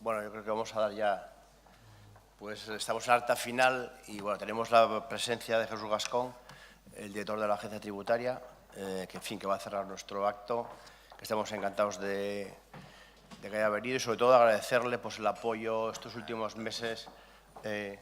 Bueno, yo creo que vamos a dar ya, pues estamos en la recta final y bueno, tenemos la presencia de Jesús Gascón, el director de la Agencia Tributaria, que va a cerrar nuestro acto, que estamos encantados de que haya venido y sobre todo agradecerle pues, el apoyo estos últimos meses de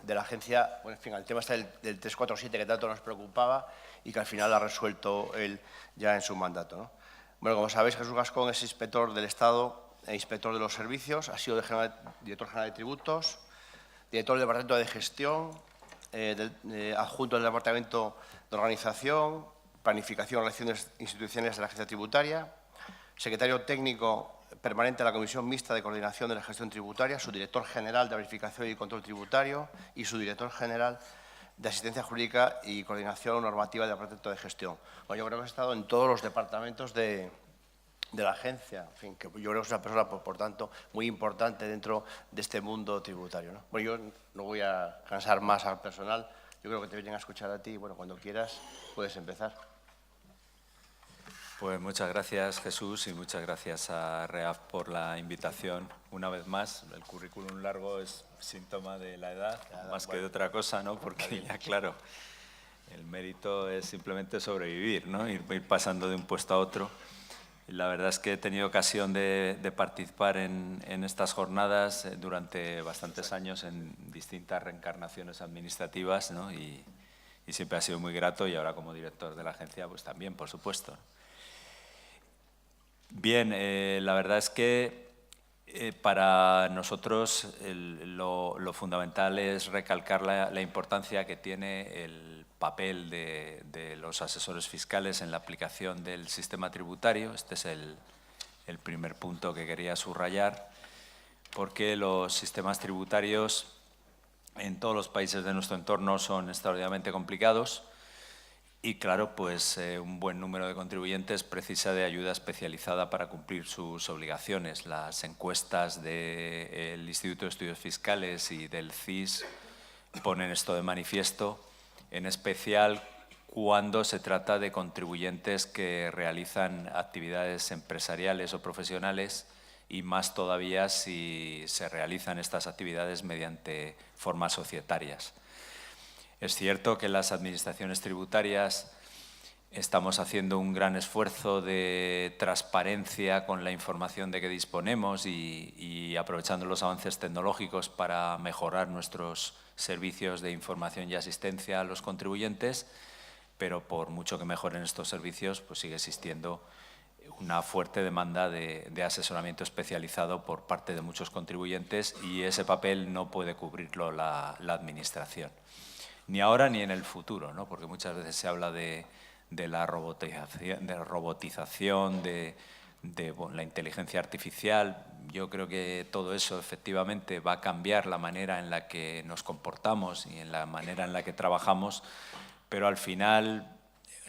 la agencia. Bueno, en fin, el tema está del 347 que tanto nos preocupaba y que al final ha resuelto él ya en su mandato, ¿no? Bueno, como sabéis, Jesús Gascón es inspector del Estado e inspector de los servicios, ha sido director general de tributos, director del Departamento de Gestión, adjunto del Departamento de Organización, Planificación y Relaciones Institucionales de la Agencia Tributaria, secretario técnico permanente de la Comisión Mixta de Coordinación de la Gestión Tributaria, subdirector general de Verificación y Control Tributario y subdirector general de Asistencia Jurídica y Coordinación Normativa del Departamento de Gestión. Bueno, yo creo que he estado en todos los departamentos de la agencia, en fin, que yo creo que es una persona, por tanto, muy importante dentro de este mundo tributario, ¿no? Bueno, yo no voy a cansar más al personal, yo creo que te vienen a escuchar a ti y, bueno, cuando quieras puedes empezar. Pues muchas gracias, Jesús, y muchas gracias a REAF por la invitación. Una vez más, el currículum largo es síntoma de la edad, más que de otra cosa, ¿no? Porque ya, claro, el mérito es simplemente sobrevivir, ¿no? Ir pasando de un puesto a otro. Y la verdad es que he tenido ocasión de participar en estas jornadas durante bastantes años en distintas reencarnaciones administrativas, ¿no? Y siempre ha sido muy grato, y ahora como director de la agencia, pues también, por supuesto. Bien, la verdad es que para nosotros lo fundamental es recalcar la importancia que tiene el papel de los asesores fiscales en la aplicación del sistema tributario. Este es el primer punto que quería subrayar, porque los sistemas tributarios en todos los países de nuestro entorno son extraordinariamente complicados. Y claro, pues un buen número de contribuyentes precisa de ayuda especializada para cumplir sus obligaciones. Las encuestas del Instituto de Estudios Fiscales y del CIS ponen esto de manifiesto, en especial cuando se trata de contribuyentes que realizan actividades empresariales o profesionales, y más todavía si se realizan estas actividades mediante formas societarias. Es cierto que las administraciones tributarias estamos haciendo un gran esfuerzo de transparencia con la información de que disponemos y aprovechando los avances tecnológicos para mejorar nuestros servicios de información y asistencia a los contribuyentes, pero por mucho que mejoren estos servicios, pues sigue existiendo una fuerte demanda de asesoramiento especializado por parte de muchos contribuyentes, y ese papel no puede cubrirlo la Administración. Ni ahora ni en el futuro, ¿no? Porque muchas veces se habla de la robotización, de la inteligencia artificial. Yo creo que todo eso efectivamente va a cambiar la manera en la que nos comportamos y en la manera en la que trabajamos, pero al final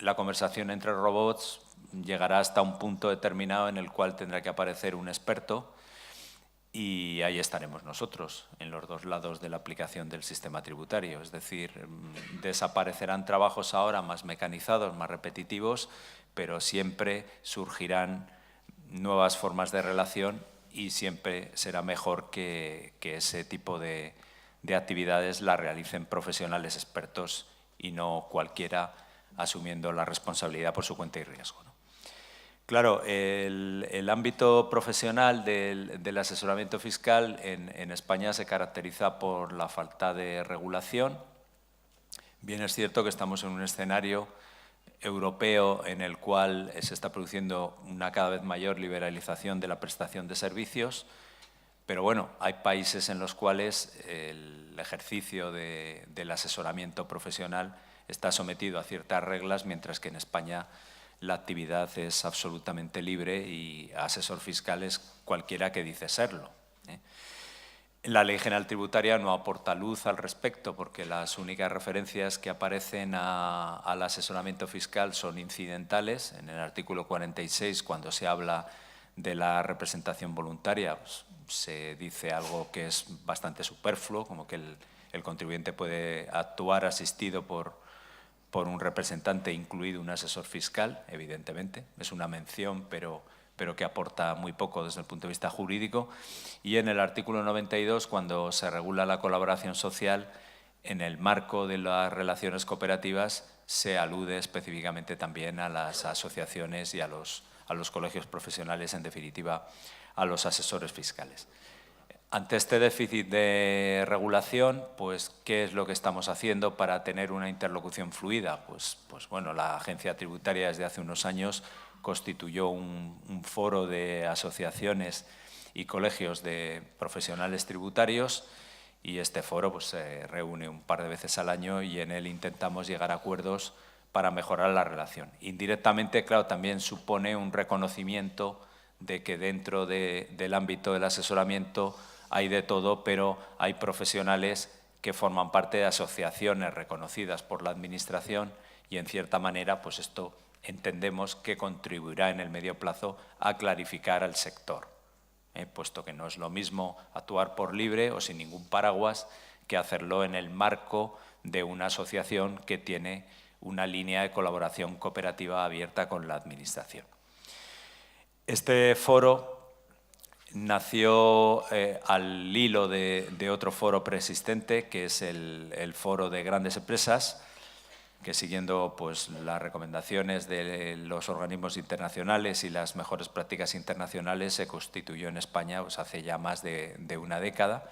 la conversación entre robots llegará hasta un punto determinado en el cual tendrá que aparecer un experto, y ahí estaremos nosotros, en los dos lados de la aplicación del sistema tributario. Es decir, desaparecerán trabajos ahora más mecanizados, más repetitivos, pero siempre surgirán nuevas formas de relación y siempre será mejor que ese tipo de actividades las realicen profesionales expertos y no cualquiera asumiendo la responsabilidad por su cuenta y riesgo, ¿no? Claro, el ámbito profesional del asesoramiento fiscal en España se caracteriza por la falta de regulación. Bien, es cierto que estamos en un escenario europeo en el cual se está produciendo una cada vez mayor liberalización de la prestación de servicios, pero bueno, hay países en los cuales el ejercicio del asesoramiento profesional está sometido a ciertas reglas, mientras que en España la actividad es absolutamente libre y asesor fiscal es cualquiera que dice serlo, ¿eh? La Ley General Tributaria no aporta luz al respecto, porque las únicas referencias que aparecen al asesoramiento fiscal son incidentales. En el artículo 46, cuando se habla de la representación voluntaria, pues, se dice algo que es bastante superfluo, como que el contribuyente puede actuar asistido por un representante, incluido un asesor fiscal. Evidentemente, es una mención, pero pero que aporta muy poco desde el punto de vista jurídico. Y en el artículo 92, cuando se regula la colaboración social, en el marco de las relaciones cooperativas se alude específicamente también a las asociaciones y a los colegios profesionales, en definitiva, a los asesores fiscales. Ante este déficit de regulación, pues, ¿qué es lo que estamos haciendo para tener una interlocución fluida? Pues bueno, la Agencia Tributaria desde hace unos años constituyó un foro de asociaciones y colegios de profesionales tributarios, y este foro pues, se reúne un par de veces al año y en él intentamos llegar a acuerdos para mejorar la relación. Indirectamente, claro, también supone un reconocimiento de que dentro del ámbito del asesoramiento hay de todo, pero hay profesionales que forman parte de asociaciones reconocidas por la Administración y, en cierta manera, pues esto entendemos que contribuirá en el medio plazo a clarificar al sector, puesto que no es lo mismo actuar por libre o sin ningún paraguas que hacerlo en el marco de una asociación que tiene una línea de colaboración cooperativa abierta con la Administración. Este foro nació al hilo de otro foro preexistente, que es el Foro de Grandes Empresas, que siguiendo pues, las recomendaciones de los organismos internacionales y las mejores prácticas internacionales se constituyó en España pues, hace ya más de una década,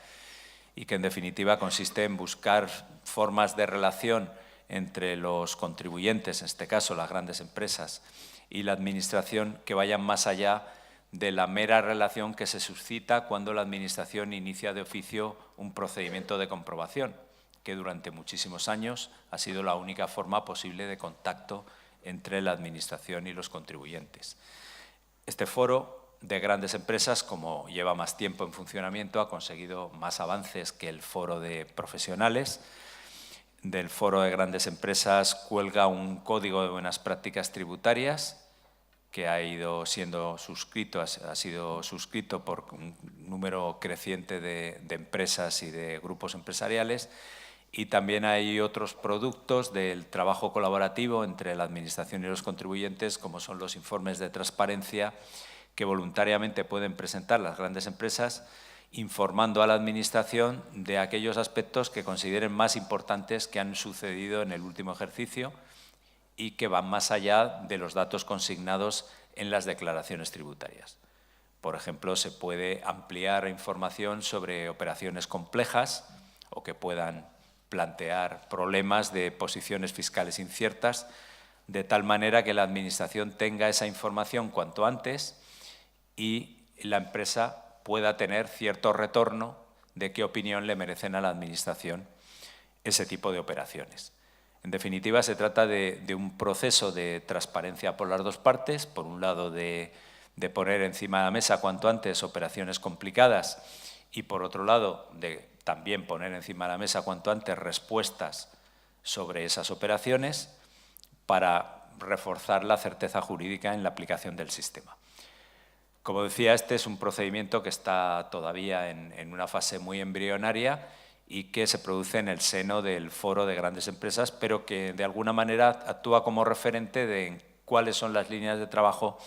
y que en definitiva consiste en buscar formas de relación entre los contribuyentes, en este caso las grandes empresas, y la Administración que vayan más allá de la mera relación que se suscita cuando la Administración inicia de oficio un procedimiento de comprobación, que durante muchísimos años ha sido la única forma posible de contacto entre la Administración y los contribuyentes. Este foro de grandes empresas, como lleva más tiempo en funcionamiento, ha conseguido más avances que el foro de profesionales. Del foro de grandes empresas cuelga un código de buenas prácticas tributarias que ha sido suscrito por un número creciente de empresas y de grupos empresariales, y también hay otros productos del trabajo colaborativo entre la Administración y los contribuyentes, como son los informes de transparencia que voluntariamente pueden presentar las grandes empresas, informando a la Administración de aquellos aspectos que consideren más importantes que han sucedido en el último ejercicio y que van más allá de los datos consignados en las declaraciones tributarias. Por ejemplo, se puede ampliar información sobre operaciones complejas o que puedan plantear problemas de posiciones fiscales inciertas, de tal manera que la Administración tenga esa información cuanto antes y la empresa pueda tener cierto retorno de qué opinión le merecen a la Administración ese tipo de operaciones. En definitiva, se trata de un proceso de transparencia por las dos partes, por un lado de poner encima de la mesa cuanto antes operaciones complicadas y, por otro lado, de también poner encima de la mesa cuanto antes respuestas sobre esas operaciones para reforzar la certeza jurídica en la aplicación del sistema. Como decía, este es un procedimiento que está todavía en una fase muy embrionaria y que se produce en el seno del Foro de Grandes Empresas, pero que de alguna manera actúa como referente de cuáles son las líneas de trabajo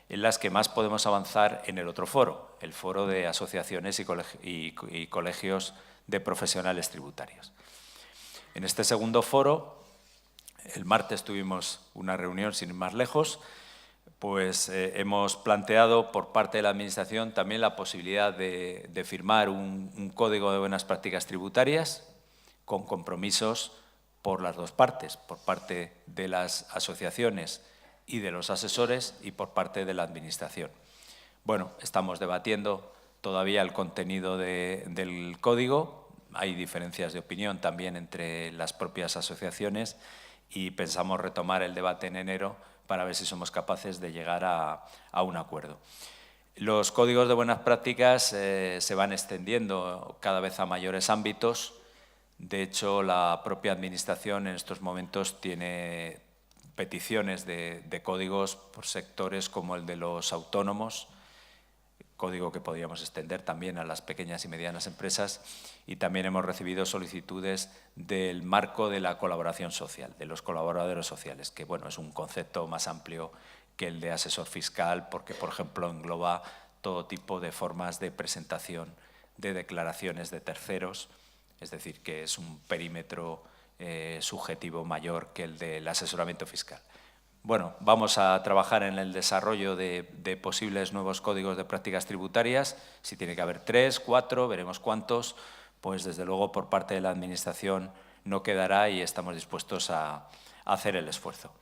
en las que más podemos avanzar en el otro foro, el Foro de Asociaciones y Colegios de Profesionales Tributarios. En este segundo foro, el martes tuvimos una reunión sin ir más lejos, pues hemos planteado por parte de la Administración también la posibilidad de firmar un código de buenas prácticas tributarias con compromisos por las dos partes, por parte de las asociaciones y de los asesores y por parte de la Administración. Bueno, estamos debatiendo todavía el contenido del código, hay diferencias de opinión también entre las propias asociaciones y pensamos retomar el debate en enero para ver si somos capaces de llegar a un acuerdo. Los códigos de buenas prácticas se van extendiendo cada vez a mayores ámbitos. De hecho, la propia Administración en estos momentos tiene peticiones de códigos por sectores como el de los autónomos, código que podríamos extender también a las pequeñas y medianas empresas, y también hemos recibido solicitudes del marco de la colaboración social, de los colaboradores sociales, que bueno, es un concepto más amplio que el de asesor fiscal, porque, por ejemplo, engloba todo tipo de formas de presentación de declaraciones de terceros, es decir, que es un perímetro subjetivo mayor que el del asesoramiento fiscal. Bueno, vamos a trabajar en el desarrollo de posibles nuevos códigos de prácticas tributarias. Si tiene que haber 3, 4, veremos cuántos, pues desde luego por parte de la Administración no quedará y estamos dispuestos a hacer el esfuerzo.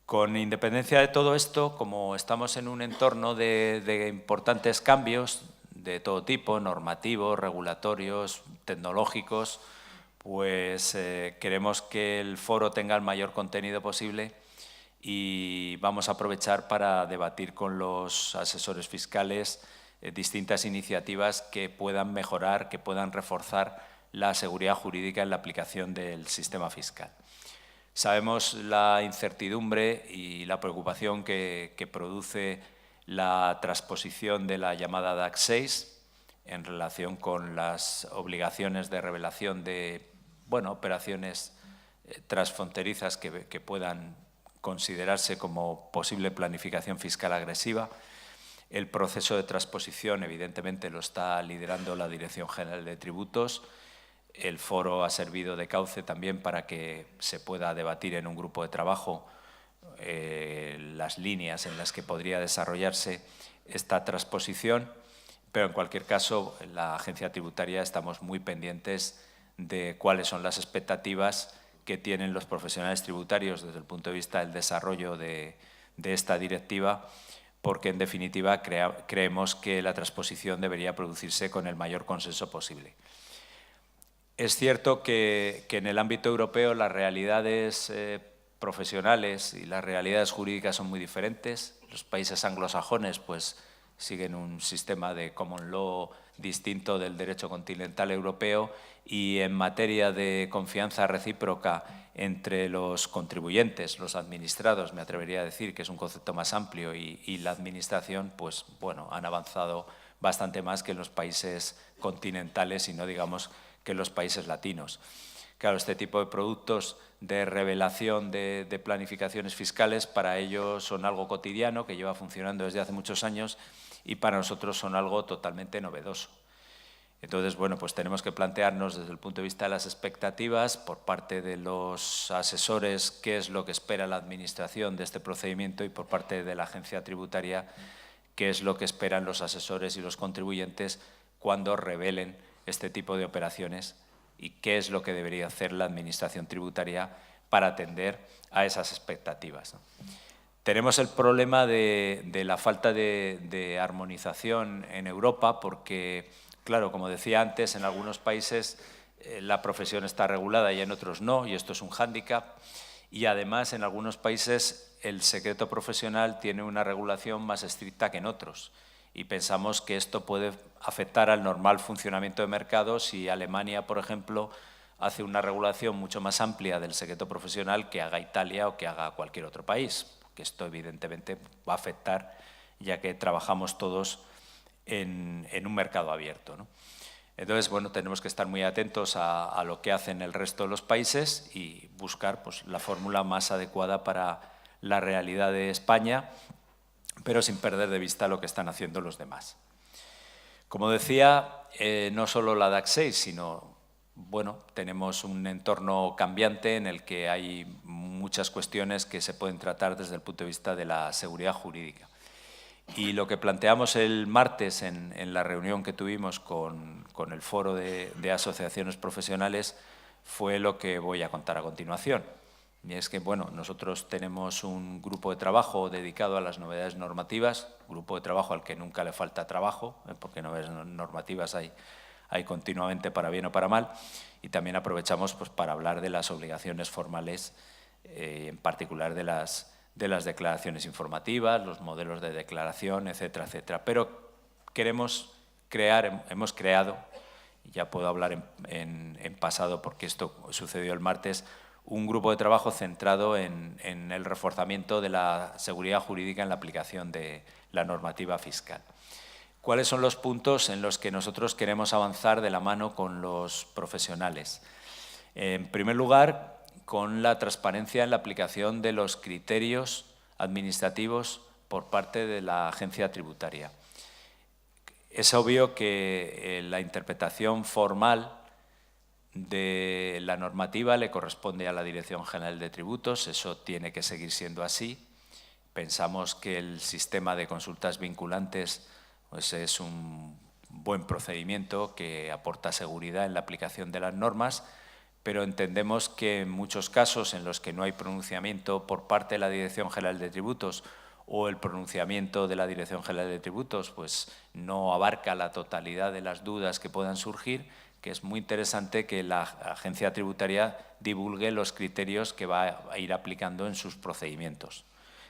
Con independencia de todo esto, como estamos en un entorno de importantes cambios de todo tipo, normativos, regulatorios, tecnológicos, pues queremos que el foro tenga el mayor contenido posible y vamos a aprovechar para debatir con los asesores fiscales distintas iniciativas que puedan mejorar, que puedan reforzar la seguridad jurídica en la aplicación del sistema fiscal. Sabemos la incertidumbre y la preocupación que produce la transposición de la llamada DAC 6 en relación con las obligaciones de revelación de operaciones transfronterizas que puedan considerarse como posible planificación fiscal agresiva. El proceso de transposición, evidentemente, lo está liderando la Dirección General de Tributos. El foro ha servido de cauce también para que se pueda debatir en un grupo de trabajo las líneas en las que podría desarrollarse esta transposición, pero en cualquier caso, en la Agencia Tributaria estamos muy pendientes de cuáles son las expectativas que tienen los profesionales tributarios desde el punto de vista del desarrollo de esta directiva, porque en definitiva creemos que la transposición debería producirse con el mayor consenso posible. Es cierto que en el ámbito europeo las realidades profesionales y las realidades jurídicas son muy diferentes. Los países anglosajones pues siguen un sistema de common law distinto del derecho continental europeo y en materia de confianza recíproca entre los contribuyentes, los administrados, me atrevería a decir que es un concepto más amplio y la administración, pues bueno, han avanzado bastante más que en los países continentales y no digamos que en los países latinos. Claro, este tipo de productos de revelación de planificaciones fiscales para ellos son algo cotidiano que lleva funcionando desde hace muchos años y para nosotros son algo totalmente novedoso. Entonces, bueno, pues tenemos que plantearnos desde el punto de vista de las expectativas por parte de los asesores qué es lo que espera la Administración de este procedimiento y por parte de la Agencia Tributaria qué es lo que esperan los asesores y los contribuyentes cuando revelen este tipo de operaciones y qué es lo que debería hacer la Administración Tributaria para atender a esas expectativas, ¿no? Tenemos el problema de la falta de armonización en Europa porque, claro, como decía antes, en algunos países la profesión está regulada y en otros no, y esto es un hándicap. Y además, en algunos países el secreto profesional tiene una regulación más estricta que en otros. Y pensamos que esto puede afectar al normal funcionamiento de mercado si Alemania, por ejemplo, hace una regulación mucho más amplia del secreto profesional que haga Italia o que haga cualquier otro país. Que esto evidentemente va a afectar ya que trabajamos todos en un mercado abierto, ¿no? Entonces, bueno, tenemos que estar muy atentos a lo que hacen el resto de los países y buscar pues, la fórmula más adecuada para la realidad de España, pero sin perder de vista lo que están haciendo los demás. Como decía, no solo la DAC 6, sino bueno, tenemos un entorno cambiante en el que hay muchas cuestiones que se pueden tratar desde el punto de vista de la seguridad jurídica. Y lo que planteamos el martes en la reunión que tuvimos con el foro de asociaciones profesionales fue lo que voy a contar a continuación. Y es que, bueno, nosotros tenemos un grupo de trabajo dedicado a las novedades normativas, grupo de trabajo al que nunca le falta trabajo, porque novedades normativas hay continuamente para bien o para mal, y también aprovechamos pues, para hablar de las obligaciones formales, en particular de las declaraciones informativas, los modelos de declaración, etcétera, etcétera. Pero hemos creado, ya puedo hablar en pasado porque esto sucedió el martes, un grupo de trabajo centrado en el reforzamiento de la seguridad jurídica en la aplicación de la normativa fiscal. ¿Cuáles son los puntos en los que nosotros queremos avanzar de la mano con los profesionales? En primer lugar, con la transparencia en la aplicación de los criterios administrativos por parte de la agencia tributaria. Es obvio que la interpretación formal de la normativa le corresponde a la Dirección General de Tributos, eso tiene que seguir siendo así. Pensamos que el sistema de consultas vinculantes pues, es un buen procedimiento que aporta seguridad en la aplicación de las normas, pero entendemos que en muchos casos en los que no hay pronunciamiento por parte de la Dirección General de Tributos o el pronunciamiento de la Dirección General de Tributos pues, no abarca la totalidad de las dudas que puedan surgir, que es muy interesante que la agencia tributaria divulgue los criterios que va a ir aplicando en sus procedimientos,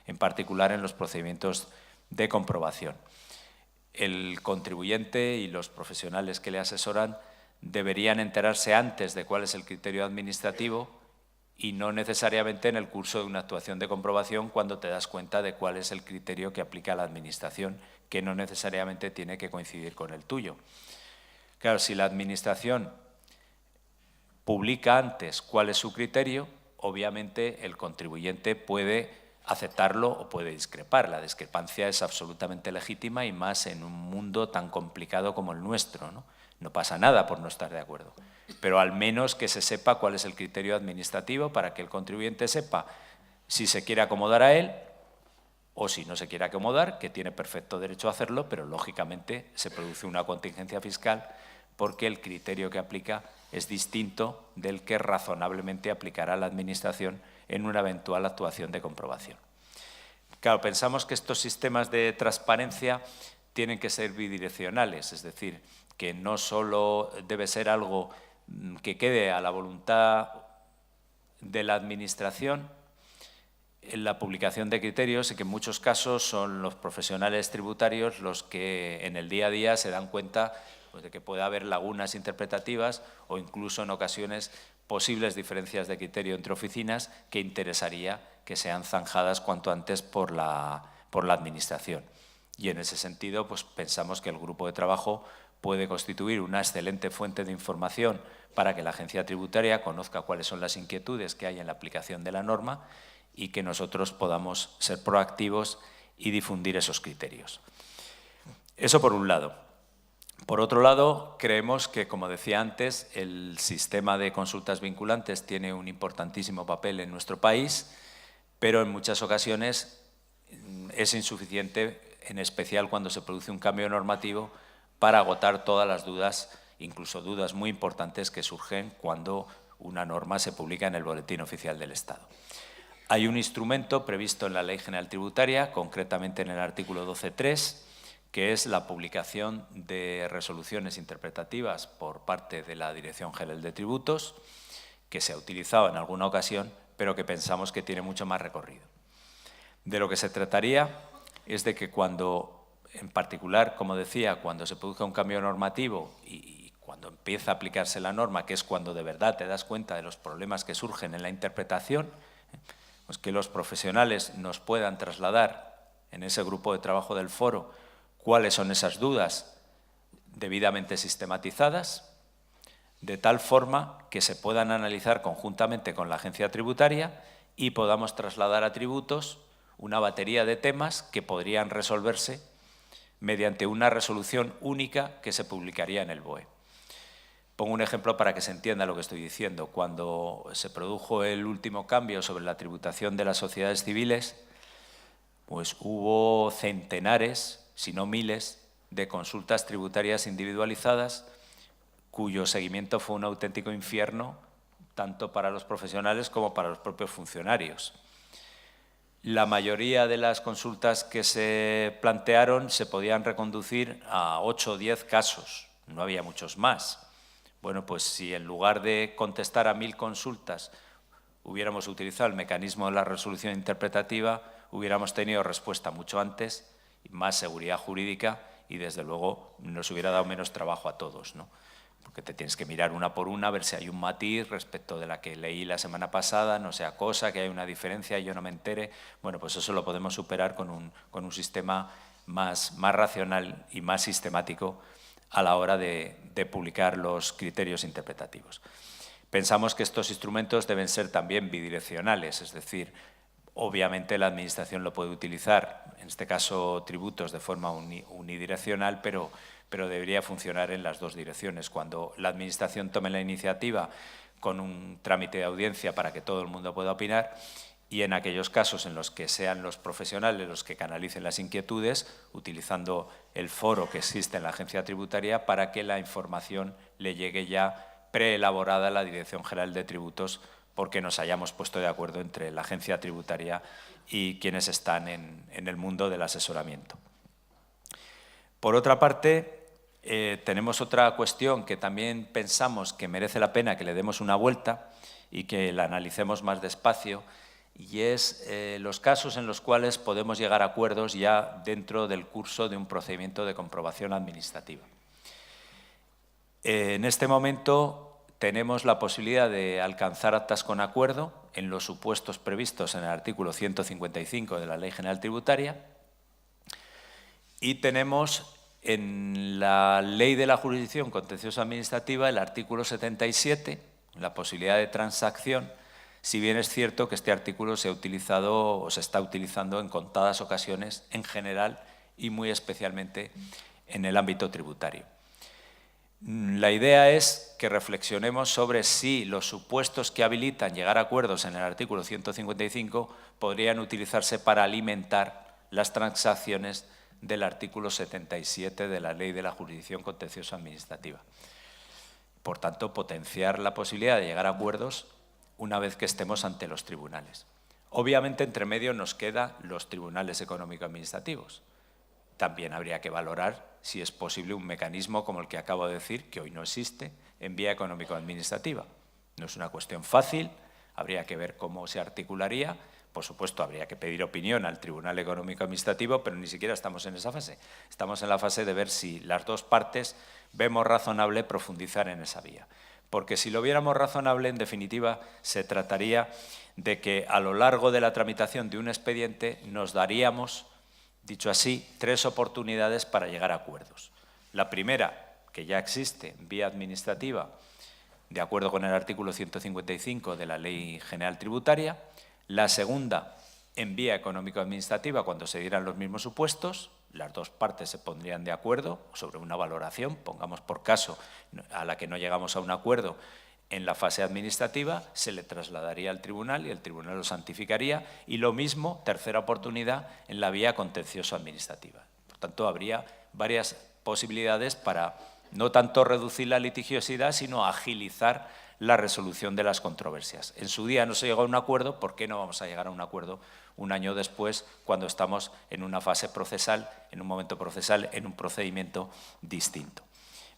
en particular en los procedimientos de comprobación. El contribuyente y los profesionales que le asesoran deberían enterarse antes de cuál es el criterio administrativo y no necesariamente en el curso de una actuación de comprobación cuando te das cuenta de cuál es el criterio que aplica la Administración, que no necesariamente tiene que coincidir con el tuyo. Claro, si la Administración publica antes cuál es su criterio, obviamente el contribuyente puede aceptarlo o puede discrepar. La discrepancia es absolutamente legítima y más en un mundo tan complicado como el nuestro, ¿no? No pasa nada por no estar de acuerdo, pero al menos que se sepa cuál es el criterio administrativo para que el contribuyente sepa si se quiere acomodar a él o si no se quiere acomodar, que tiene perfecto derecho a hacerlo, pero lógicamente se produce una contingencia fiscal porque el criterio que aplica es distinto del que razonablemente aplicará la Administración en una eventual actuación de comprobación. Claro, pensamos que estos sistemas de transparencia tienen que ser bidireccionales, es decir, que no solo debe ser algo que quede a la voluntad de la Administración en la publicación de criterios y que en muchos casos son los profesionales tributarios los que en el día a día se dan cuenta pues, de que puede haber lagunas interpretativas o incluso en ocasiones posibles diferencias de criterio entre oficinas que interesaría que sean zanjadas cuanto antes por la Administración. Y en ese sentido pues, pensamos que el grupo de trabajo puede constituir una excelente fuente de información para que la agencia tributaria conozca cuáles son las inquietudes que hay en la aplicación de la norma y que nosotros podamos ser proactivos y difundir esos criterios. Eso por un lado. Por otro lado, creemos que, como decía antes, el sistema de consultas vinculantes tiene un importantísimo papel en nuestro país, pero en muchas ocasiones es insuficiente, en especial cuando se produce un cambio normativo, para agotar todas las dudas, incluso dudas muy importantes que surgen cuando una norma se publica en el Boletín Oficial del Estado. Hay un instrumento previsto en la Ley General Tributaria, concretamente en el artículo 12.3, que es la publicación de resoluciones interpretativas por parte de la Dirección General de Tributos, que se ha utilizado en alguna ocasión, pero que pensamos que tiene mucho más recorrido. De lo que se trataría es de que cuando, en particular, como decía, cuando se produzca un cambio normativo y cuando empieza a aplicarse la norma, que es cuando de verdad te das cuenta de los problemas que surgen en la interpretación, pues que los profesionales nos puedan trasladar en ese grupo de trabajo del foro cuáles son esas dudas debidamente sistematizadas, de tal forma que se puedan analizar conjuntamente con la agencia tributaria y podamos trasladar a tributos una batería de temas que podrían resolverse mediante una resolución única que se publicaría en el BOE. Pongo un ejemplo para que se entienda lo que estoy diciendo. Cuando se produjo el último cambio sobre la tributación de las sociedades civiles, pues hubo centenares, si no miles, de consultas tributarias individualizadas cuyo seguimiento fue un auténtico infierno tanto para los profesionales como para los propios funcionarios. La mayoría de las consultas que se plantearon se podían reconducir a 8 o 10 casos, no había muchos más. Bueno, pues si en lugar de contestar a 1000 consultas hubiéramos utilizado el mecanismo de la resolución interpretativa, hubiéramos tenido respuesta mucho antes, más seguridad jurídica y, desde luego, nos hubiera dado menos trabajo a todos, ¿no? Porque te tienes que mirar una por una, ver si hay un matiz respecto de la que leí la semana pasada, no sea cosa, que hay una diferencia y yo no me entere. Bueno, pues eso lo podemos superar con un sistema más racional y más sistemático a la hora de publicar los criterios interpretativos. Pensamos que estos instrumentos deben ser también bidireccionales, es decir, Obviamente la Administración lo puede utilizar, en este caso tributos, de forma unidireccional, pero debería funcionar en las dos direcciones. Cuando la Administración tome la iniciativa con un trámite de audiencia para que todo el mundo pueda opinar, y en aquellos casos en los que sean los profesionales los que canalicen las inquietudes, utilizando el foro que existe en la Agencia Tributaria para que la información le llegue ya preelaborada a la Dirección General de Tributos, porque nos hayamos puesto de acuerdo entre la Agencia Tributaria y quienes están en el mundo del asesoramiento. Por otra parte, tenemos otra cuestión que también pensamos que merece la pena que le demos una vuelta y que la analicemos más despacio, y es los casos en los cuales podemos llegar a acuerdos ya dentro del curso de un procedimiento de comprobación administrativa. En este momento tenemos la posibilidad de alcanzar actas con acuerdo en los supuestos previstos en el artículo 155 de la Ley General Tributaria, y tenemos en la Ley de la Jurisdicción Contencioso Administrativa el artículo 77, la posibilidad de transacción, si bien es cierto que este artículo se ha utilizado o se está utilizando en contadas ocasiones en general y muy especialmente en el ámbito tributario. La idea es que reflexionemos sobre si los supuestos que habilitan llegar a acuerdos en el artículo 155 podrían utilizarse para alimentar las transacciones del artículo 77 de la Ley de la Jurisdicción Contencioso Administrativa. Por tanto, potenciar la posibilidad de llegar a acuerdos una vez que estemos ante los tribunales. Obviamente, entre medio nos quedan los tribunales económico-administrativos. También habría que valorar si es posible un mecanismo como el que acabo de decir, que hoy no existe, en vía económico-administrativa. No es una cuestión fácil, habría que ver cómo se articularía. Por supuesto, habría que pedir opinión al Tribunal Económico-Administrativo, pero ni siquiera estamos en esa fase. Estamos en la fase de ver si las dos partes vemos razonable profundizar en esa vía. Porque si lo viéramos razonable, en definitiva, se trataría de que a lo largo de la tramitación de un expediente nos daríamos, dicho así, 3 oportunidades para llegar a acuerdos. La primera, que ya existe en vía administrativa, de acuerdo con el artículo 155 de la Ley General Tributaria. La segunda, en vía económico-administrativa, cuando se dieran los mismos supuestos, las dos partes se pondrían de acuerdo sobre una valoración, pongamos por caso, a la que no llegamos a un acuerdo en la fase administrativa, se le trasladaría al tribunal y el tribunal lo santificaría, y lo mismo, tercera oportunidad, en la vía contencioso-administrativa. Por tanto, habría varias posibilidades para no tanto reducir la litigiosidad, sino agilizar la resolución de las controversias. En su día no se llegó a un acuerdo, ¿por qué no vamos a llegar a un acuerdo un año después, cuando estamos en una fase procesal, en un momento procesal, en un procedimiento distinto?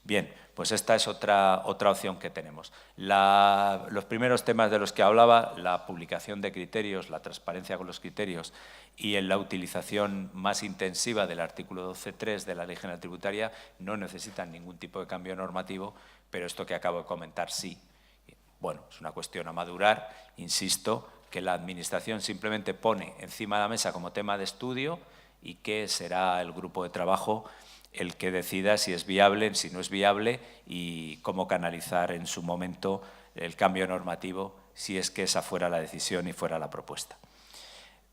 Bien, pues esta es otra opción que tenemos. Los primeros temas de los que hablaba, la publicación de criterios, la transparencia con los criterios y en la utilización más intensiva del artículo 12.3 de la Ley General Tributaria, no necesitan ningún tipo de cambio normativo, pero esto que acabo de comentar sí. Bueno, es una cuestión a madurar. Insisto que la Administración simplemente pone encima de la mesa como tema de estudio y que será el grupo de trabajo el que decida si es viable, si no es viable y cómo canalizar en su momento el cambio normativo, si es que esa fuera la decisión y fuera la propuesta.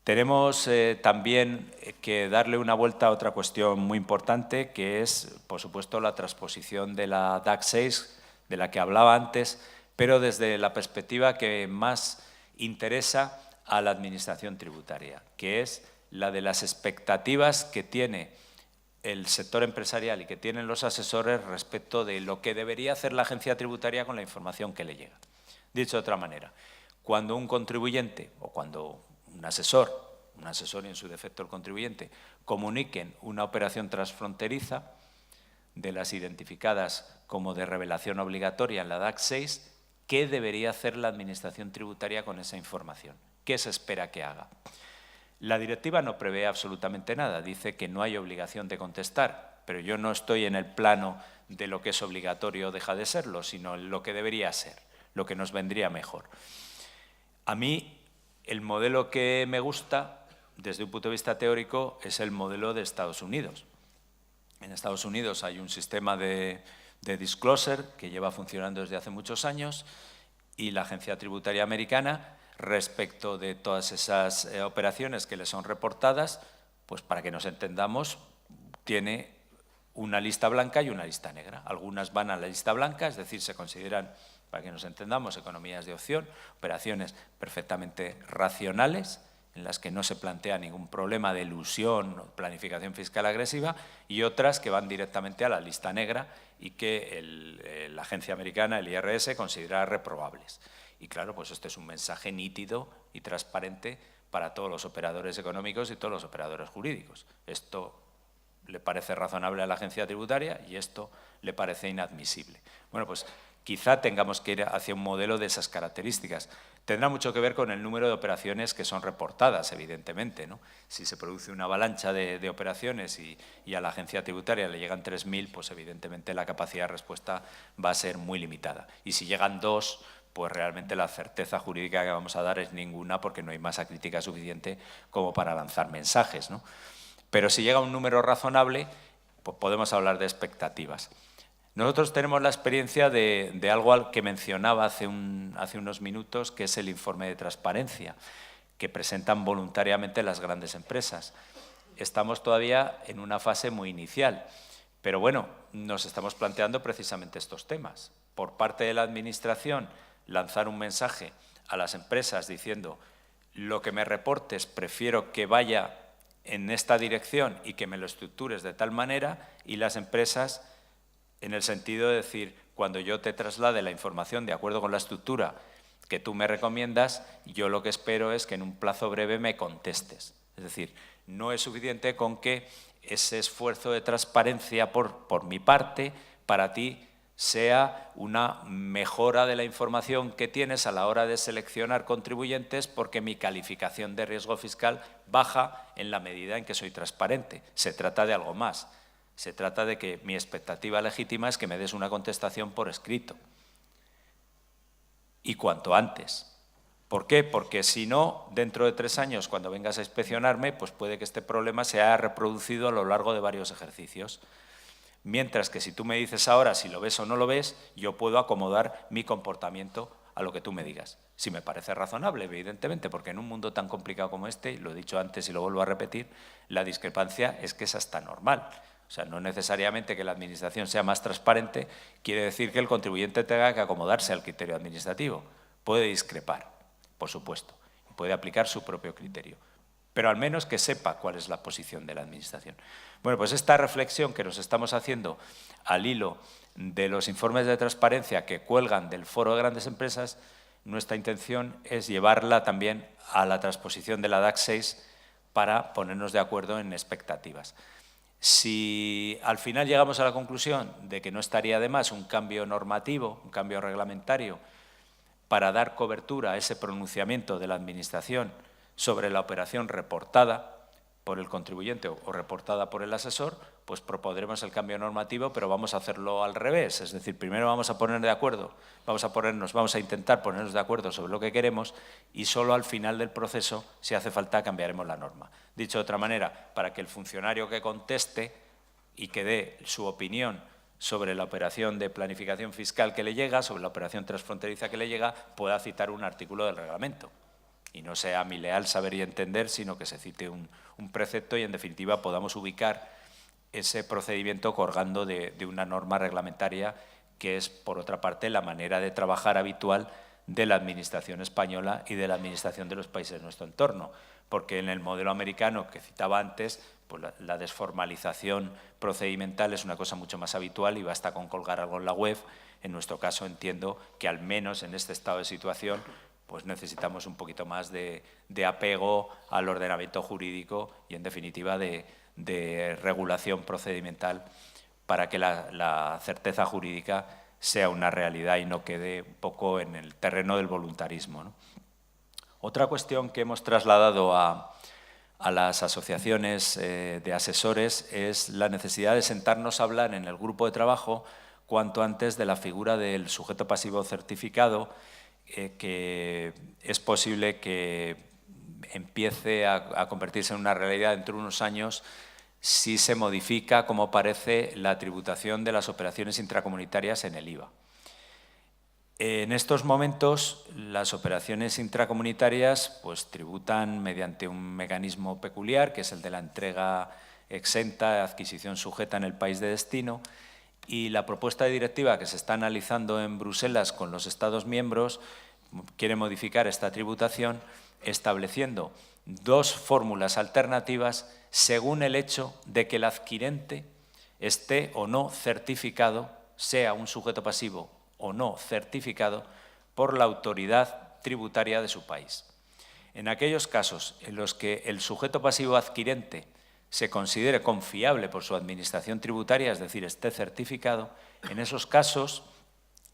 Tenemos también que darle una vuelta a otra cuestión muy importante, que es, por supuesto, la transposición de la DAC 6, de la que hablaba antes, pero desde la perspectiva que más interesa a la Administración tributaria, que es la de las expectativas que tiene el sector empresarial y que tienen los asesores respecto de lo que debería hacer la agencia tributaria con la información que le llega. Dicho de otra manera, cuando un contribuyente o cuando un asesor y en su defecto el contribuyente, comuniquen una operación transfronteriza de las identificadas como de revelación obligatoria en la DAC 6, ¿qué debería hacer la Administración tributaria con esa información? ¿Qué se espera que haga? La directiva no prevé absolutamente nada, dice que no hay obligación de contestar, pero yo no estoy en el plano de lo que es obligatorio o deja de serlo, sino lo que debería ser, lo que nos vendría mejor. A mí, el modelo que me gusta, desde un punto de vista teórico, es el modelo de Estados Unidos. En Estados Unidos hay un sistema de disclosure que lleva funcionando desde hace muchos años y la agencia tributaria americana respecto de todas esas operaciones que le son reportadas, pues para que nos entendamos, tiene una lista blanca y una lista negra. Algunas van a la lista blanca, es decir, se consideran, para que nos entendamos, economías de opción, operaciones perfectamente racionales, en las que no se plantea ningún problema de elusión o planificación fiscal agresiva, y otras que van directamente a la lista negra y que la agencia americana, el IRS, considera reprobables. Y claro, pues este es un mensaje nítido y transparente para todos los operadores económicos y todos los operadores jurídicos. Esto le parece razonable a la agencia tributaria y esto le parece inadmisible. Bueno, pues quizá tengamos que ir hacia un modelo de esas características. Tendrá mucho que ver con el número de operaciones que son reportadas, evidentemente, ¿no? Si se produce una avalancha de operaciones y a la agencia tributaria le llegan 3.000, pues evidentemente la capacidad de respuesta va a ser muy limitada. Y si llegan 2, pues realmente la certeza jurídica que vamos a dar es ninguna, porque no hay masa crítica suficiente como para lanzar mensajes, ¿no? Pero si llega un número razonable, pues podemos hablar de expectativas. Nosotros tenemos la experiencia de algo que mencionaba hace unos minutos, que es el informe de transparencia, que presentan voluntariamente las grandes empresas. Estamos todavía en una fase muy inicial, pero bueno, nos estamos planteando precisamente estos temas. Por parte de la Administración, lanzar un mensaje a las empresas diciendo: lo que me reportes prefiero que vaya en esta dirección y que me lo estructures de tal manera, y las empresas, en el sentido de decir, cuando yo te traslade la información de acuerdo con la estructura que tú me recomiendas, yo lo que espero es que en un plazo breve me contestes. Es decir, no es suficiente con que ese esfuerzo de transparencia por mi parte, para ti, sea una mejora de la información que tienes a la hora de seleccionar contribuyentes, porque mi calificación de riesgo fiscal baja en la medida en que soy transparente. Se trata de algo más. Se trata de que mi expectativa legítima es que me des una contestación por escrito. Y cuanto antes. ¿Por qué? Porque si no, dentro de 3 años, cuando vengas a inspeccionarme, pues puede que este problema se haya reproducido a lo largo de varios ejercicios. Mientras que si tú me dices ahora si lo ves o no lo ves, yo puedo acomodar mi comportamiento a lo que tú me digas. Si me parece razonable, evidentemente, porque en un mundo tan complicado como este, y lo he dicho antes y lo vuelvo a repetir, la discrepancia es que es hasta normal. O sea, no necesariamente que la Administración sea más transparente quiere decir que el contribuyente tenga que acomodarse al criterio administrativo. Puede discrepar, por supuesto, y puede aplicar su propio criterio, pero al menos que sepa cuál es la posición de la Administración. Bueno, pues esta reflexión que nos estamos haciendo al hilo de los informes de transparencia que cuelgan del Foro de Grandes Empresas, nuestra intención es llevarla también a la transposición de la DAC 6 para ponernos de acuerdo en expectativas. Si al final llegamos a la conclusión de que no estaría de más un cambio normativo, un cambio reglamentario, para dar cobertura a ese pronunciamiento de la Administración sobre la operación reportada por el contribuyente o reportada por el asesor, pues propondremos el cambio normativo, pero vamos a hacerlo al revés. Es decir, primero vamos a intentar ponernos de acuerdo sobre lo que queremos, y solo al final del proceso, si hace falta, cambiaremos la norma. Dicho de otra manera, para que el funcionario que conteste y que dé su opinión sobre la operación de planificación fiscal que le llega, sobre la operación transfronteriza que le llega, pueda citar un artículo del reglamento. Y no sea mi leal saber y entender, sino que se cite un precepto y, en definitiva, podamos ubicar ese procedimiento colgando de una norma reglamentaria que es, por otra parte, la manera de trabajar habitual de la Administración española y de la Administración de los países de nuestro entorno. Porque en el modelo americano que citaba antes, pues la desformalización procedimental es una cosa mucho más habitual y basta con colgar algo en la web. En nuestro caso, entiendo que, al menos en este estado de situación, pues necesitamos un poquito más de apego al ordenamiento jurídico y, en definitiva, de regulación procedimental para que la certeza jurídica sea una realidad y no quede un poco en el terreno del voluntarismo, ¿no? Otra cuestión que hemos trasladado a las asociaciones de asesores es la necesidad de sentarnos a hablar en el grupo de trabajo cuanto antes de la figura del sujeto pasivo certificado, que es posible que empiece a convertirse en una realidad dentro de unos años si se modifica, como parece, la tributación de las operaciones intracomunitarias en el IVA. En estos momentos, las operaciones intracomunitarias pues, tributan mediante un mecanismo peculiar, que es el de la entrega exenta, adquisición sujeta en el país de destino, y la propuesta de directiva que se está analizando en Bruselas con los Estados miembros quiere modificar esta tributación estableciendo dos fórmulas alternativas según el hecho de que el adquirente esté o no certificado, sea un sujeto pasivo o no certificado por la autoridad tributaria de su país. En aquellos casos en los que el sujeto pasivo adquirente se considere confiable por su administración tributaria, es decir, esté certificado, en esos casos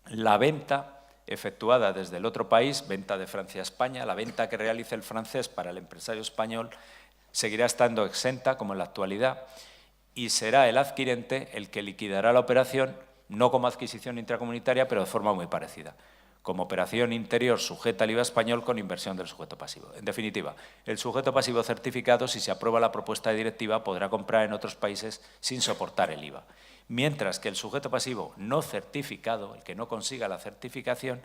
la venta efectuada desde el otro país, venta de Francia a España, la venta que realice el francés para el empresario español seguirá estando exenta como en la actualidad y será el adquirente el que liquidará la operación, no como adquisición intracomunitaria, pero de forma muy parecida, como operación interior sujeta al IVA español con inversión del sujeto pasivo. En definitiva, el sujeto pasivo certificado, si se aprueba la propuesta de directiva, podrá comprar en otros países sin soportar el IVA. Mientras que el sujeto pasivo no certificado, el que no consiga la certificación,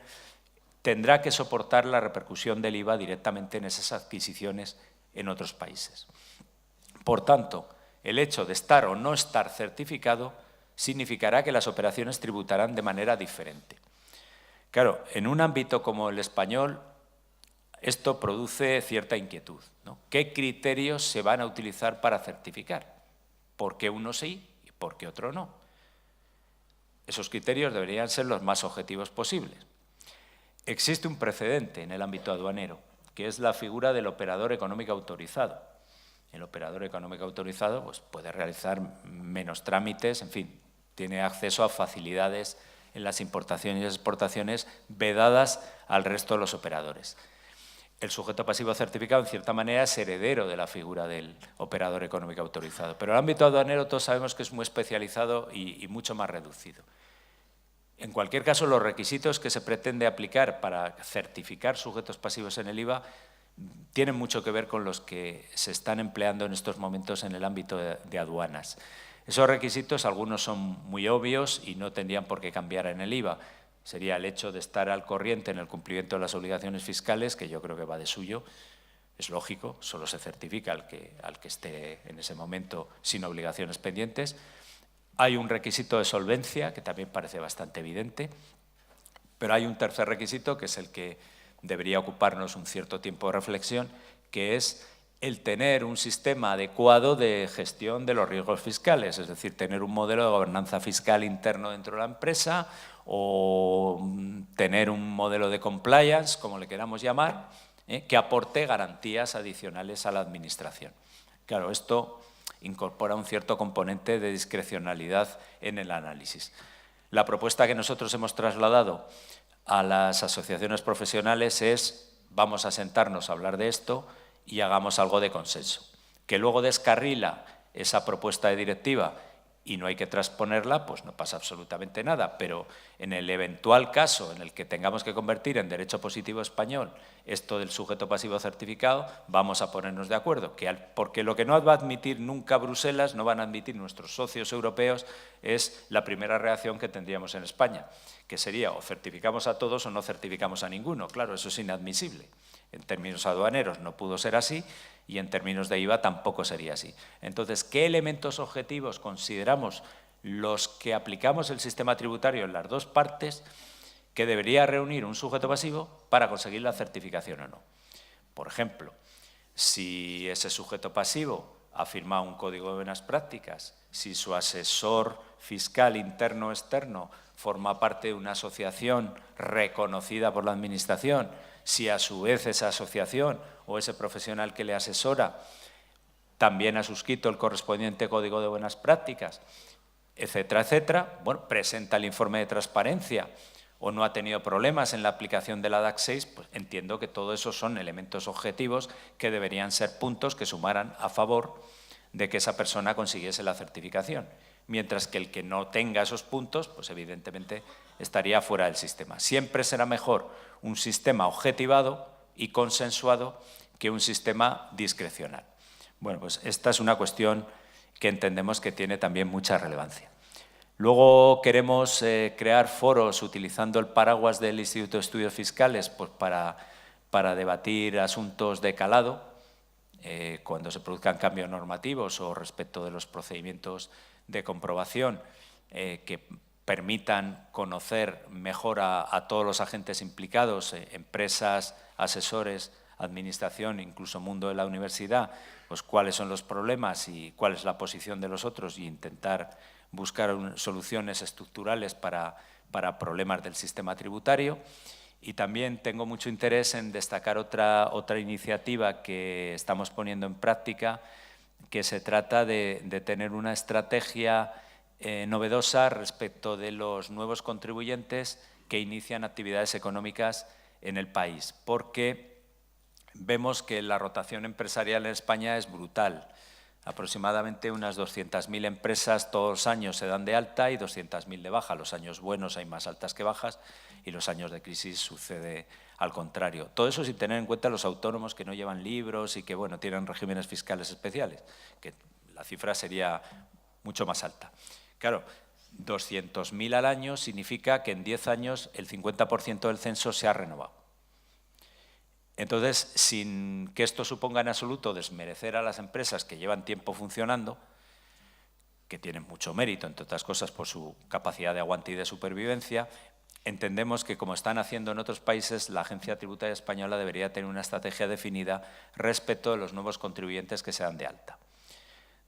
tendrá que soportar la repercusión del IVA directamente en esas adquisiciones en otros países. Por tanto, el hecho de estar o no estar certificado significará que las operaciones tributarán de manera diferente. Claro, en un ámbito como el español, esto produce cierta inquietud, ¿no? ¿Qué criterios se van a utilizar para certificar? ¿Por qué uno sí y por qué otro no? Esos criterios deberían ser los más objetivos posibles. Existe un precedente en el ámbito aduanero, que es la figura del operador económico autorizado. El operador económico autorizado pues, puede realizar menos trámites, en fin, tiene acceso a facilidades en las importaciones y exportaciones vedadas al resto de los operadores. El sujeto pasivo certificado, en cierta manera, es heredero de la figura del operador económico autorizado. Pero el ámbito aduanero todos sabemos que es muy especializado y mucho más reducido. En cualquier caso, los requisitos que se pretende aplicar para certificar sujetos pasivos en el IVA tienen mucho que ver con los que se están empleando en estos momentos en el ámbito de aduanas. Esos requisitos, algunos son muy obvios y no tendrían por qué cambiar en el IVA. Sería el hecho de estar al corriente en el cumplimiento de las obligaciones fiscales, que yo creo que va de suyo. Es lógico, solo se certifica al que esté en ese momento sin obligaciones pendientes. Hay un requisito de solvencia, que también parece bastante evidente, pero hay un tercer requisito, que es el que debería ocuparnos un cierto tiempo de reflexión, que es el tener un sistema adecuado de gestión de los riesgos fiscales, es decir, tener un modelo de gobernanza fiscal interno dentro de la empresa o tener un modelo de compliance, como le queramos llamar, que aporte garantías adicionales a la administración. Claro, esto incorpora un cierto componente de discrecionalidad en el análisis. La propuesta que nosotros hemos trasladado a las asociaciones profesionales es: vamos a sentarnos a hablar de esto y hagamos algo de consenso. Que luego descarrila esa propuesta de directiva y no hay que transponerla, pues no pasa absolutamente nada. Pero en el eventual caso en el que tengamos que convertir en derecho positivo español esto del sujeto pasivo certificado, vamos a ponernos de acuerdo. Porque lo que no va a admitir nunca Bruselas, no van a admitir nuestros socios europeos, es la primera reacción que tendríamos en España, que sería o certificamos a todos o no certificamos a ninguno. Claro, eso es inadmisible. En términos aduaneros no pudo ser así y en términos de IVA tampoco sería así. Entonces, ¿qué elementos objetivos consideramos los que aplicamos el sistema tributario en las dos partes que debería reunir un sujeto pasivo para conseguir la certificación o no? Por ejemplo, si ese sujeto pasivo ha firmado un código de buenas prácticas, si su asesor fiscal interno o externo forma parte de una asociación reconocida por la Administración, si a su vez esa asociación o ese profesional que le asesora también ha suscrito el correspondiente código de buenas prácticas, etcétera, etcétera, bueno, presenta el informe de transparencia o no ha tenido problemas en la aplicación de la DAC 6, pues entiendo que todo eso son elementos objetivos que deberían ser puntos que sumaran a favor de que esa persona consiguiese la certificación. Mientras que el que no tenga esos puntos, pues evidentemente estaría fuera del sistema. Siempre será mejor un sistema objetivado y consensuado que un sistema discrecional. Bueno, pues esta es una cuestión que entendemos que tiene también mucha relevancia. Luego queremos crear foros utilizando el paraguas del Instituto de Estudios Fiscales pues, para debatir asuntos de calado, cuando se produzcan cambios normativos o respecto de los procedimientos de comprobación que permitan conocer mejor a todos los agentes implicados, empresas, asesores, administración, incluso mundo de la universidad, pues cuáles son los problemas y cuál es la posición de los otros, e intentar buscar soluciones estructurales para problemas del sistema tributario. Y también tengo mucho interés en destacar otra iniciativa que estamos poniendo en práctica, que se trata de tener una estrategia novedosa respecto de los nuevos contribuyentes que inician actividades económicas en el país, porque vemos que la rotación empresarial en España es brutal. Aproximadamente unas 200.000 empresas todos los años se dan de alta y 200.000 de baja. Los años buenos hay más altas que bajas y los años de crisis sucede al contrario. Todo eso sin tener en cuenta los autónomos que no llevan libros y que bueno, tienen regímenes fiscales especiales, que la cifra sería mucho más alta. Claro, 200.000 al año significa que en 10 años el 50% del censo se ha renovado. Entonces, sin que esto suponga en absoluto desmerecer a las empresas que llevan tiempo funcionando, que tienen mucho mérito, entre otras cosas, por su capacidad de aguante y de supervivencia, entendemos que, como están haciendo en otros países, la Agencia Tributaria Española debería tener una estrategia definida respecto de los nuevos contribuyentes que se dan de alta.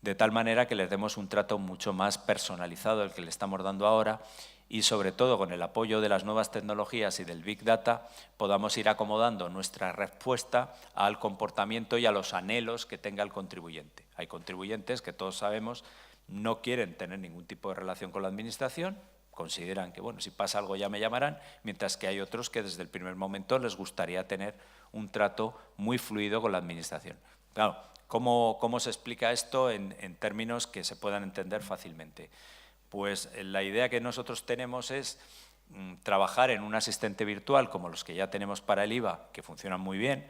De tal manera que les demos un trato mucho más personalizado del que le estamos dando ahora y, sobre todo, con el apoyo de las nuevas tecnologías y del Big Data, podamos ir acomodando nuestra respuesta al comportamiento y a los anhelos que tenga el contribuyente. Hay contribuyentes que todos sabemos no quieren tener ningún tipo de relación con la Administración, consideran que, bueno, si pasa algo ya me llamarán, mientras que hay otros que desde el primer momento les gustaría tener un trato muy fluido con la Administración. Claro, ¿cómo se explica esto en términos que se puedan entender fácilmente? Pues la idea que nosotros tenemos es trabajar en un asistente virtual como los que ya tenemos para el IVA, que funcionan muy bien,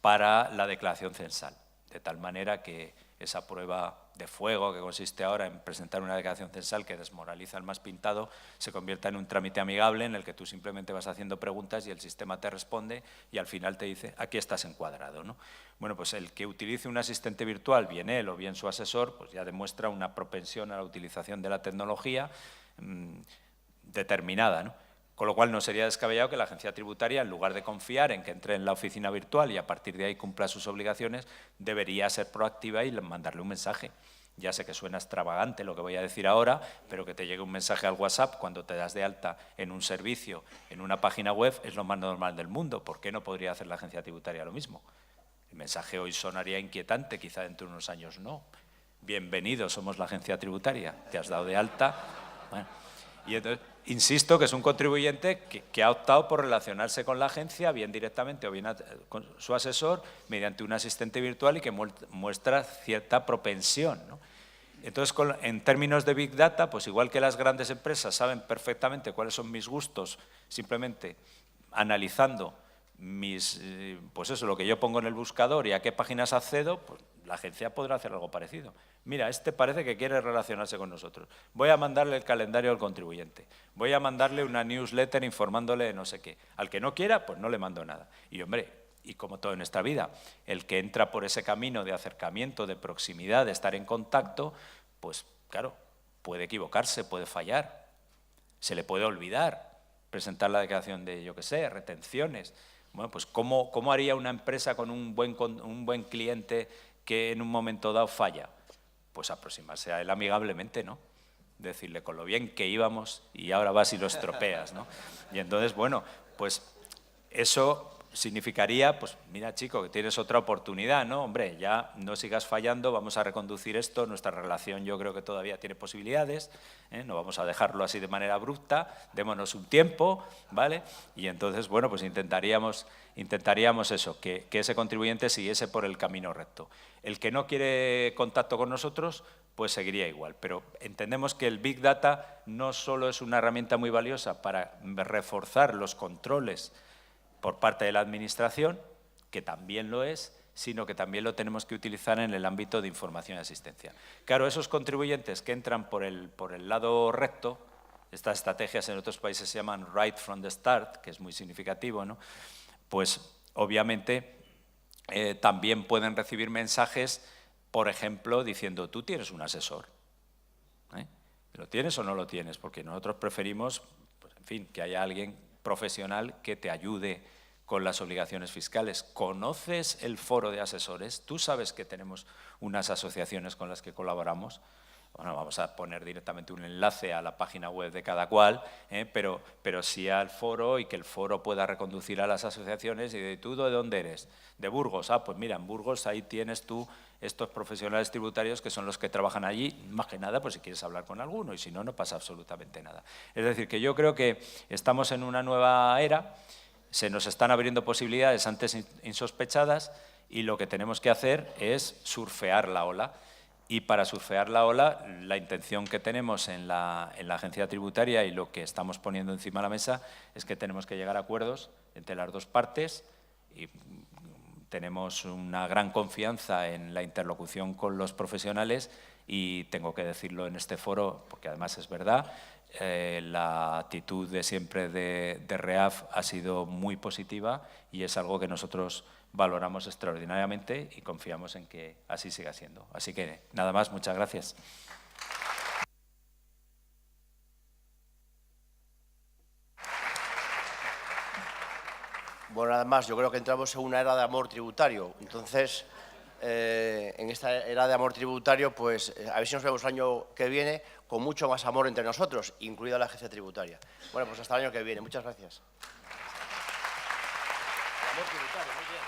para la declaración censal, de tal manera que esa prueba de fuego que consiste ahora en presentar una declaración censal que desmoraliza al más pintado, se convierta en un trámite amigable en el que tú simplemente vas haciendo preguntas y el sistema te responde y al final te dice, aquí estás encuadrado, ¿no? Bueno, pues el que utilice un asistente virtual, bien él o bien su asesor, pues ya demuestra una propensión a la utilización de la tecnología determinada, ¿no? Con lo cual no sería descabellado que la agencia tributaria, en lugar de confiar en que entre en la oficina virtual y a partir de ahí cumpla sus obligaciones, debería ser proactiva y mandarle un mensaje. Ya sé que suena extravagante lo que voy a decir ahora, pero que te llegue un mensaje al WhatsApp cuando te das de alta en un servicio, en una página web, es lo más normal del mundo. ¿Por qué no podría hacer la agencia tributaria lo mismo? El mensaje hoy sonaría inquietante, quizá dentro de unos años no. Bienvenido, somos la agencia tributaria, te has dado de alta. Bueno, y entonces, insisto que es un contribuyente que ha optado por relacionarse con la agencia, bien directamente o bien con su asesor, mediante un asistente virtual y que muestra cierta propensión, ¿no? Entonces, en términos de Big Data, pues igual que las grandes empresas saben perfectamente cuáles son mis gustos, simplemente analizando pues eso, lo que yo pongo en el buscador y a qué páginas accedo, pues la agencia podrá hacer algo parecido. Mira, este parece que quiere relacionarse con nosotros. Voy a mandarle el calendario al contribuyente. Voy a mandarle una newsletter informándole de no sé qué. Al que no quiera, pues no le mando nada. Y hombre, y como todo en esta vida, el que entra por ese camino de acercamiento, de proximidad, de estar en contacto, pues claro, puede equivocarse, puede fallar. Se le puede olvidar presentar la declaración de, yo qué sé, retenciones. Bueno, pues ¿cómo haría una empresa con un buen cliente que en un momento dado falla? Pues aproximarse a él amigablemente, ¿no? Decirle con lo bien que íbamos y ahora vas y lo estropeas, ¿no? Y entonces, bueno, pues eso significaría, pues mira chico, que tienes otra oportunidad, ¿no? Hombre, ya no sigas fallando, vamos a reconducir esto, nuestra relación yo creo que todavía tiene posibilidades, no vamos a dejarlo así de manera abrupta, démonos un tiempo, ¿vale? Y entonces, bueno, pues intentaríamos eso, que ese contribuyente siguiese por el camino recto. El que no quiere contacto con nosotros, pues seguiría igual, pero entendemos que el Big Data no solo es una herramienta muy valiosa para reforzar los controles por parte de la Administración, que también lo es, sino que también lo tenemos que utilizar en el ámbito de información y asistencia. Claro, esos contribuyentes que entran por el lado recto, estas estrategias en otros países se llaman right from the start, que es muy significativo, ¿no? Pues obviamente también pueden recibir mensajes, por ejemplo, diciendo, tú tienes un asesor. ¿Lo tienes o no lo tienes? Porque nosotros preferimos, pues, en fin, que haya alguien profesional que te ayude con las obligaciones fiscales. ¿Conoces el foro de asesores? ¿Tú sabes que tenemos unas asociaciones con las que colaboramos? Bueno, vamos a poner directamente un enlace a la página web de cada cual, pero sí al foro, y que el foro pueda reconducir a las asociaciones. Y ¿tú de dónde eres? De Burgos. Ah, pues mira, en Burgos ahí tienes tú estos profesionales tributarios que son los que trabajan allí, más que nada, pues si quieres hablar con alguno, y si no, no pasa absolutamente nada. Es decir, que yo creo que estamos en una nueva era, se nos están abriendo posibilidades antes insospechadas, y lo que tenemos que hacer es surfear la ola. Y para surfear la ola, la intención que tenemos en la agencia tributaria y lo que estamos poniendo encima de la mesa es que tenemos que llegar a acuerdos entre las dos partes, y tenemos una gran confianza en la interlocución con los profesionales, y tengo que decirlo en este foro porque además es verdad, la actitud de siempre de REAF ha sido muy positiva, y es algo que nosotros valoramos extraordinariamente y confiamos en que así siga siendo. Así que nada más, muchas gracias. Bueno, además, yo creo que entramos en una era de amor tributario. Entonces, en esta era de amor tributario, pues a ver si nos vemos el año que viene con mucho más amor entre nosotros, incluida la agencia tributaria. Bueno, pues hasta el año que viene. Muchas gracias. Amor tributario, muy bien.